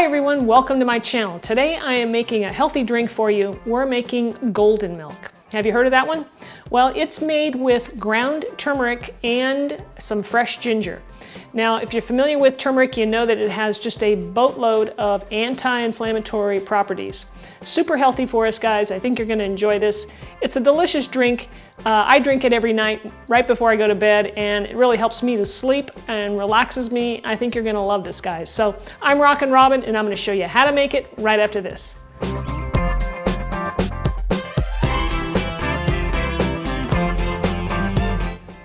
everyone, welcome to my channel. Today I am making a healthy drink for you. We're making golden milk. Have you heard of that one? Well, it's made with ground turmeric and some fresh ginger. Now, if you're familiar with turmeric, you know that it has just a boatload of anti-inflammatory properties. Super healthy for us, guys. I think you're going to enjoy this. It's a delicious drink. I drink it every night right before I go to bed, and it really helps me to sleep and relaxes me. I think you're going to love this, guys. So I'm Rockin Robin, and I'm going to show you how to make it right after this.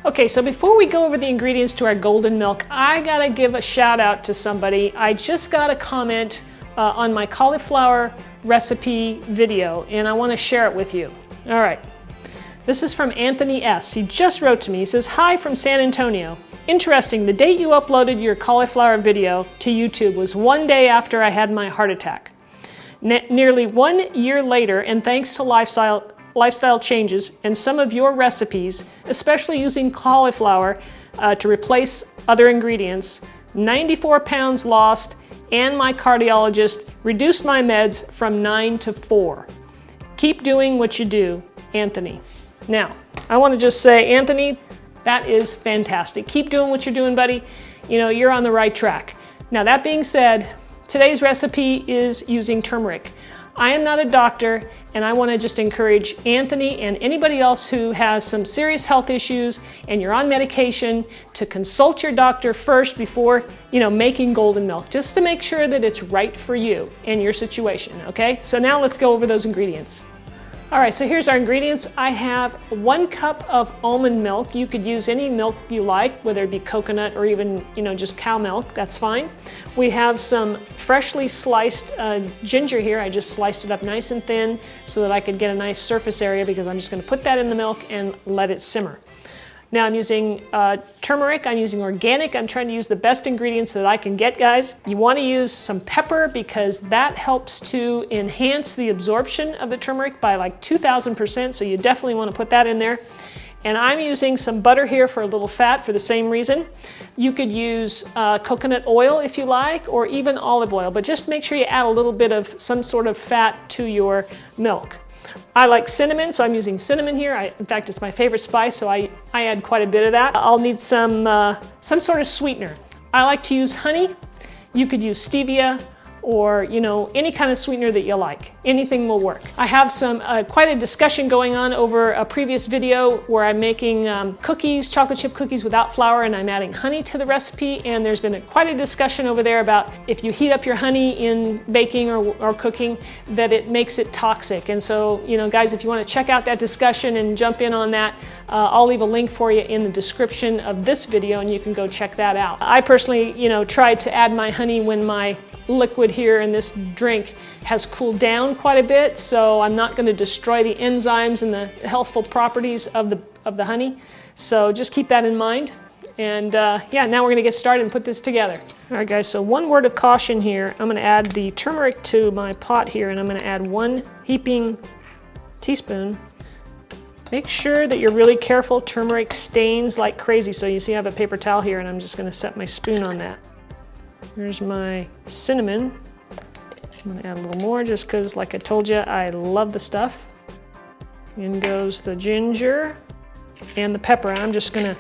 Okay, so before we go over the ingredients to our golden milk, I gotta give a shout out to somebody. I just got a comment on my cauliflower recipe video, and I want to share it with you. All right, this is from Anthony S. He just wrote to me. He says, "Hi from San Antonio. Interesting, the date you uploaded your cauliflower video to YouTube was one day after I had my heart attack. Nearly 1 year later, and thanks to lifestyle changes and some of your recipes, especially using cauliflower to replace other ingredients, 94 pounds lost, and my cardiologist reduced my meds from 9 to 4. Keep doing what you do, Anthony." Now, I want to just say, Anthony, that is fantastic. Keep doing what you're doing, buddy. You know, you're on the right track. Now, that being said, today's recipe is using turmeric. I am not a doctor, and I want to just encourage Anthony and anybody else who has some serious health issues and you're on medication to consult your doctor first before, making golden milk, just to make sure that it's right for you and your situation, okay? So now let's go over those ingredients. All right, so here's our ingredients. I have 1 cup of almond milk. You could use any milk you like, whether it be coconut or even, just cow milk, that's fine. We have some freshly sliced ginger here. I just sliced it up nice and thin so that I could get a nice surface area, because I'm just gonna put that in the milk and let it simmer. Now I'm using turmeric, I'm using organic. I'm trying to use the best ingredients that I can get, guys. You wanna use some pepper because that helps to enhance the absorption of the turmeric by like 2,000%, so you definitely wanna put that in there. And I'm using some butter here for a little fat for the same reason. You could use coconut oil if you like, or even olive oil, but just make sure you add a little bit of some sort of fat to your milk. I like cinnamon, so I'm using cinnamon here. In fact, it's my favorite spice, so I add quite a bit of that. I'll need some sort of sweetener. I like to use honey. You could use stevia, or any kind of sweetener that you like. Anything will work. I have some quite a discussion going on over a previous video where I'm making cookies, chocolate chip cookies without flour, and I'm adding honey to the recipe, and there's been quite a discussion over there about if you heat up your honey in baking or cooking, that it makes it toxic. And so, guys, if you want to check out that discussion and jump in on that, I'll leave a link for you in the description of this video, and you can go check that out. I personally, tried to add my honey when my liquid here in this drink has cooled down quite a bit, so I'm not going to destroy the enzymes and the healthful properties of the honey. So just keep that in mind. And yeah, now we're going to get started and put this together. All right, guys, so one word of caution here. I'm going to add the turmeric to my pot here, and I'm going to add 1 heaping teaspoon. Make sure that you're really careful. Turmeric stains like crazy. So you see I have a paper towel here, and I'm just going to set my spoon on that. Here's my cinnamon. I'm gonna add a little more just because, like I told you, I love the stuff. In goes the ginger and the pepper. I'm just gonna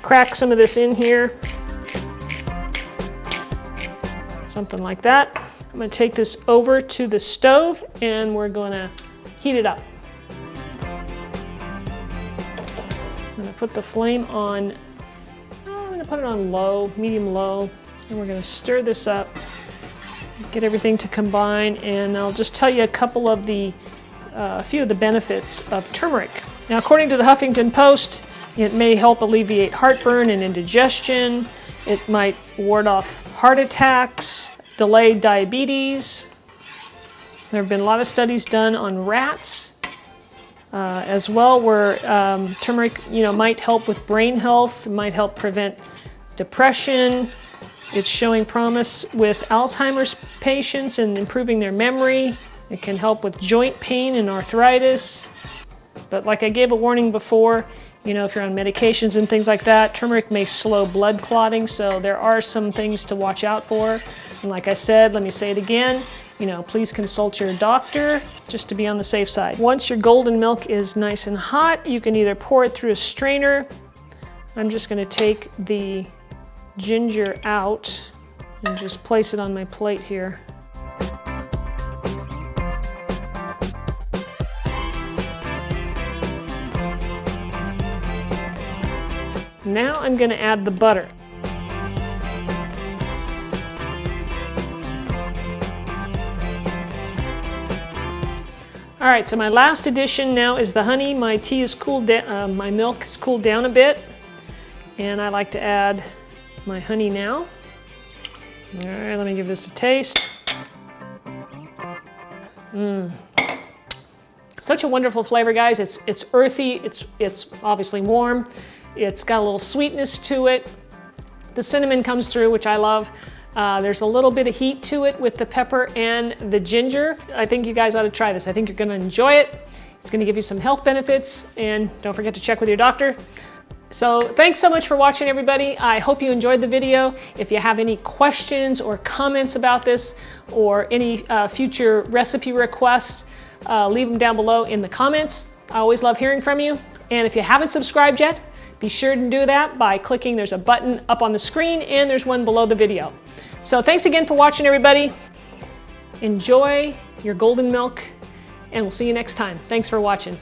crack some of this in here. Something like that. I'm gonna take this over to the stove and we're gonna heat it up. I'm gonna put the flame on, I'm gonna put it on low, medium low. And we're going to stir this up, get everything to combine, and I'll just tell you a couple of a few of the benefits of turmeric. Now, according to the Huffington Post, it may help alleviate heartburn and indigestion. It might ward off heart attacks, delay diabetes. There have been a lot of studies done on rats as well, where turmeric, might help with brain health, might help prevent depression. It's showing promise with Alzheimer's patients and improving their memory. It can help with joint pain and arthritis. But like I gave a warning before, if you're on medications and things like that, turmeric may slow blood clotting, so there are some things to watch out for. And like I said, let me say it again, please consult your doctor just to be on the safe side. Once your golden milk is nice and hot, you can either pour it through a strainer. I'm just going to take the ginger out and just place it on my plate here. Now I'm going to add the butter. All right, so my last addition now is the honey. My tea is cooled down, my milk is cooled down a bit, and I like to add my honey now. All right, let me give this a taste. Such a wonderful flavor, guys. It's earthy. It's obviously warm. It's got a little sweetness to it. The cinnamon comes through, which I love. There's a little bit of heat to it with the pepper and the ginger. I think you guys ought to try this. I think you're going to enjoy it. It's going to give you some health benefits, and don't forget to check with your doctor. So thanks so much for watching, everybody. I hope you enjoyed the video. If you have any questions or comments about this or any future recipe requests, leave them down below in the comments. I always love hearing from you. And if you haven't subscribed yet, be sure to do that by clicking. There's a button up on the screen and there's one below the video. So thanks again for watching, everybody. Enjoy your golden milk, and we'll see you next time. Thanks for watching.